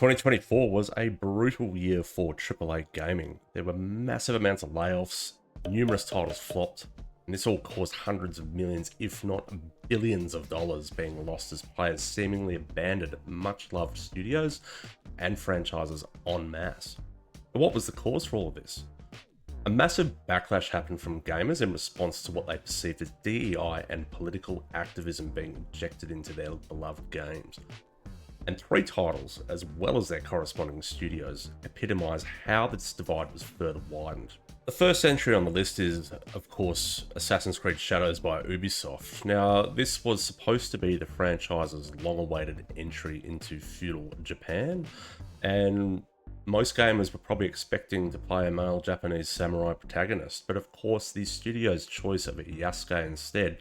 2024 was a brutal year for AAA gaming. There were massive amounts of layoffs, numerous titles flopped, and this all caused hundreds of millions, if not billions of dollars being lost as players seemingly abandoned much-loved studios and franchises en masse. But what was the cause for all of this? A massive backlash happened from gamers in response to what they perceived as DEI and political activism being injected into their beloved games. And three titles, as well as their corresponding studios, epitomise how this divide was further widened. The first entry on the list is, of course, Assassin's Creed Shadows by Ubisoft. Now, this was supposed to be the franchise's long-awaited entry into feudal Japan, and most gamers were probably expecting to play a male Japanese samurai protagonist, but of course the studio's choice of Yasuke instead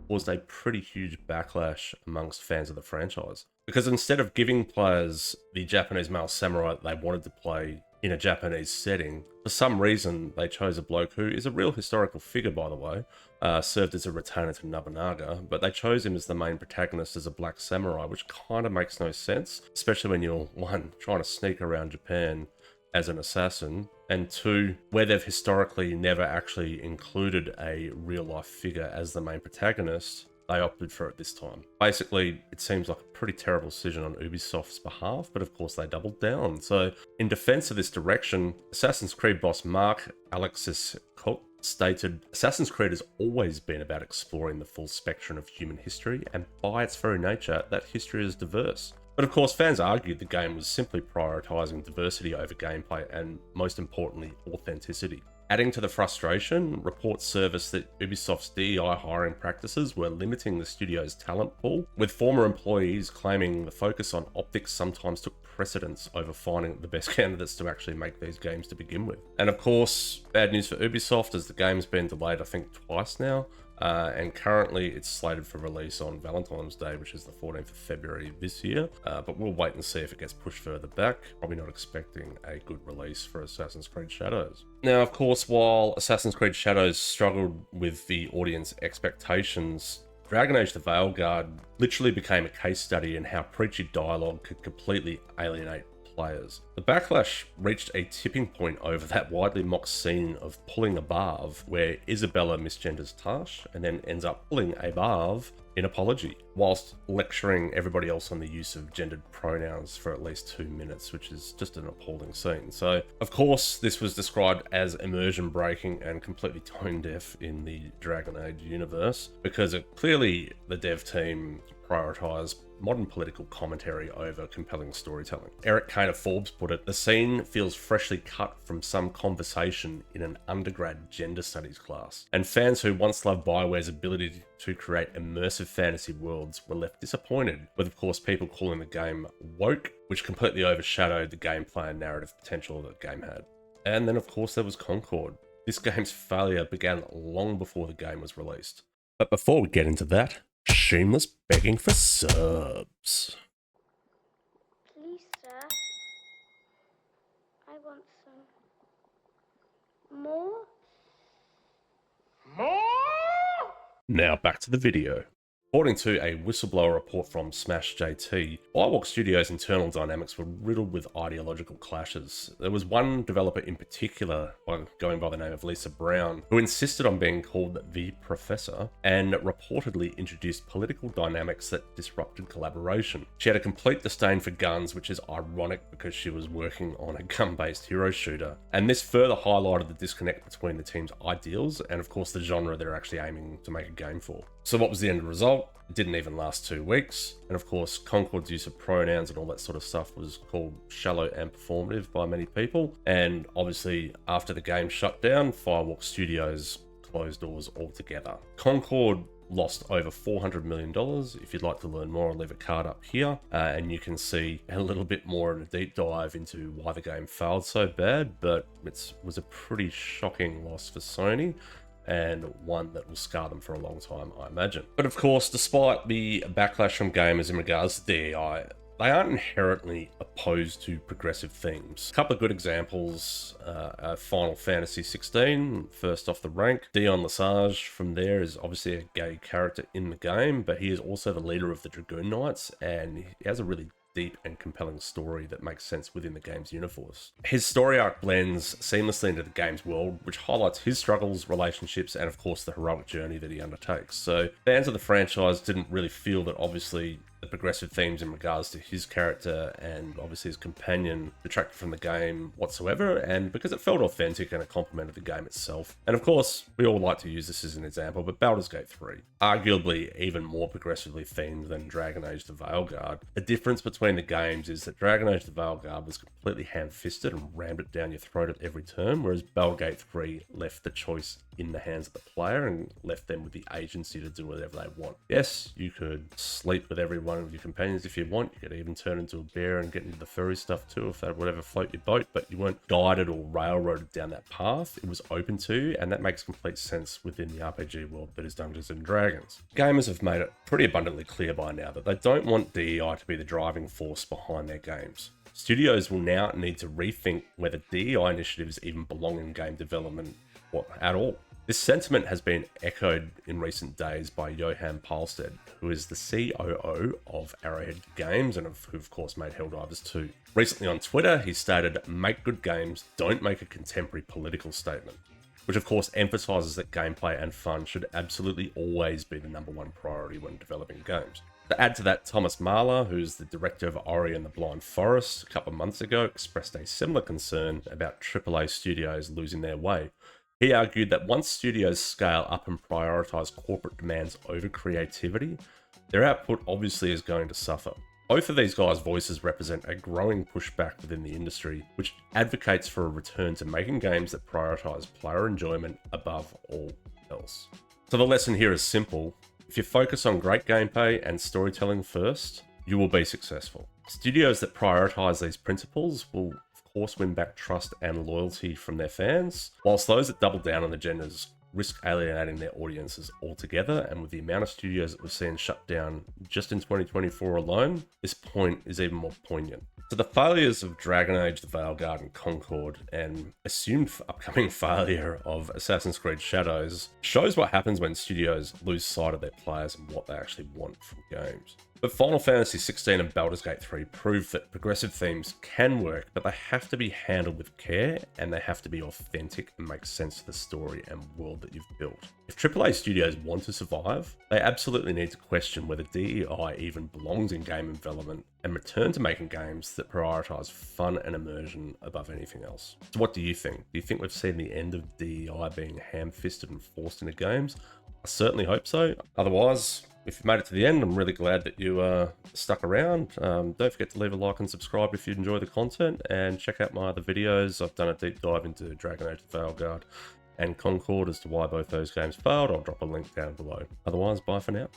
caused a pretty huge backlash amongst fans of the franchise. Because instead of giving players the Japanese male samurai that they wanted to play in a Japanese setting, for some reason they chose a bloke who is a real historical figure, by the way, served as a retainer to Nobunaga, but they chose him as the main protagonist as a black samurai, which kind of makes no sense, especially when you're, one, trying to sneak around Japan as an assassin, and two, where they've historically never actually included a real-life figure as the main protagonist, they opted for it this time. Basically, it seems like a pretty terrible decision on Ubisoft's behalf, but of course they doubled down. So, in defense of this direction, Assassin's Creed boss Mark Alexis Koch stated, "Assassin's Creed has always been about exploring the full spectrum of human history, and by its very nature, that history is diverse." But of course, fans argued the game was simply prioritising diversity over gameplay and, most importantly, authenticity. Adding to the frustration, reports surfaced that Ubisoft's DEI hiring practices were limiting the studio's talent pool, with former employees claiming the focus on optics sometimes took precedence over finding the best candidates to actually make these games to begin with. And of course, bad news for Ubisoft as the game's been delayed I think twice now, and currently it's slated for release on Valentine's Day, which is the 14th of February this year, but we'll wait and see if it gets pushed further back. Probably not expecting a good release for Assassin's Creed Shadows. Now, of course, while Assassin's Creed Shadows struggled with the audience expectations, Dragon Age the Veilguard literally became a case study in how preachy dialogue could completely alienate players. The backlash reached a tipping point over that widely mocked scene of pulling a barb, where Isabella misgenders Tash and then ends up pulling a barb in apology, whilst lecturing everybody else on the use of gendered pronouns for at least 2 minutes, which is just an appalling scene. So, of course, this was described as immersion breaking and completely tone deaf in the Dragon Age universe, because clearly the dev team prioritised modern political commentary over compelling storytelling. Eric Kane of Forbes put it, "The scene feels freshly cut from some conversation in an undergrad gender studies class." And fans who once loved BioWare's ability to create immersive fantasy worlds were left disappointed, with of course people calling the game woke, which completely overshadowed the gameplay and narrative potential that the game had. And then of course there was Concord. This game's failure began long before the game was released. But before we get into that, shameless begging for subs. Please, sir. I want some more. Now back to the video. According to a whistleblower report from Smash JT, Firewalk Studios' internal dynamics were riddled with ideological clashes. There was one developer in particular, going by the name of Lisa Brown, who insisted on being called the Professor and reportedly introduced political dynamics that disrupted collaboration. She had a complete disdain for guns, which is ironic because she was working on a gun-based hero shooter, and this further highlighted the disconnect between the team's ideals and of course the genre they're actually aiming to make a game for. So what was the end result? It didn't even last 2 weeks, and of course Concord's use of pronouns and all that sort of stuff was called shallow and performative by many people, and obviously after the game shut down, Firewalk Studios closed doors altogether. Concord lost over $400 million. If you'd like to learn more, I'll leave a card up here, and you can see a little bit more of a deep dive into why the game failed so bad, but it was a pretty shocking loss for Sony, and one that will scar them for a long time, I imagine. But of course, despite the backlash from gamers in regards to DEI, they aren't inherently opposed to progressive themes. A couple of good examples are Final Fantasy 16, first off the rank. Dion Lesage from there is obviously a gay character in the game, but he is also the leader of the Dragoon Knights, and he has a really deep and compelling story that makes sense within the game's universe. His story arc blends seamlessly into the game's world, which highlights his struggles, relationships, and of course the heroic journey that he undertakes. So fans of the franchise didn't really feel that obviously the progressive themes in regards to his character and obviously his companion detracted from the game whatsoever, and because it felt authentic and it complemented the game itself. And of course, we all like to use this as an example, but Baldur's Gate 3, arguably even more progressively themed than Dragon Age the Veilguard. The difference between the games is that Dragon Age the Veilguard was completely ham-fisted and rammed it down your throat at every turn, whereas Baldur's Gate 3 left the choice in the hands of the player and left them with the agency to do whatever they want. Yes, you could sleep with every one of your companions if you want. You could even turn into a bear and get into the furry stuff too, if that would ever float your boat, but you weren't guided or railroaded down that path. It was open to you, and that makes complete sense within the RPG world that is Dungeons and Dragons. Gamers have made it pretty abundantly clear by now that they don't want DEI to be the driving force behind their games. Studios will now need to rethink whether DEI initiatives even belong in game development at all. This sentiment has been echoed in recent days by Johan Palstead, who is the COO of Arrowhead Games and who of course made Helldivers 2. Recently on Twitter, he stated, "Make good games, don't make a contemporary political statement," which of course emphasizes that gameplay and fun should absolutely always be the #1 priority when developing games. To add to that, Thomas Mahler, who's the director of Ori and the Blind Forest, a couple of months ago expressed a similar concern about AAA studios losing their way. He argued that once studios scale up and prioritize corporate demands over creativity, their output obviously is going to suffer. Both of these guys' voices represent a growing pushback within the industry, which advocates for a return to making games that prioritize player enjoyment above all else. So the lesson here is simple. If you focus on great gameplay and storytelling first, you will be successful. Studios that prioritize these principles will win back trust and loyalty from their fans, whilst those that double down on agendas risk alienating their audiences altogether. And with the amount of studios that we've seen shut down just in 2024 alone, this point is even more poignant. So the failures of Dragon Age, the Veilguard and Concord, and assumed upcoming failure of Assassin's Creed Shadows shows what happens when studios lose sight of their players and what they actually want from games. But Final Fantasy XVI and Baldur's Gate 3 prove that progressive themes can work, but they have to be handled with care and they have to be authentic and make sense to the story and world that you've built. If AAA studios want to survive, they absolutely need to question whether DEI even belongs in game development and return to making games that prioritize fun and immersion above anything else. So what do you think? Do you think we've seen the end of DEI being ham-fisted and forced into games? I certainly hope so. Otherwise, if you made it to the end, I'm really glad that you stuck around. Don't forget to leave a like and subscribe if you enjoy the content, and check out my other videos. I've done a deep dive into Dragon Age the Veilguard and Concord as to why both those games failed. I'll drop a link down below. Otherwise, bye for now.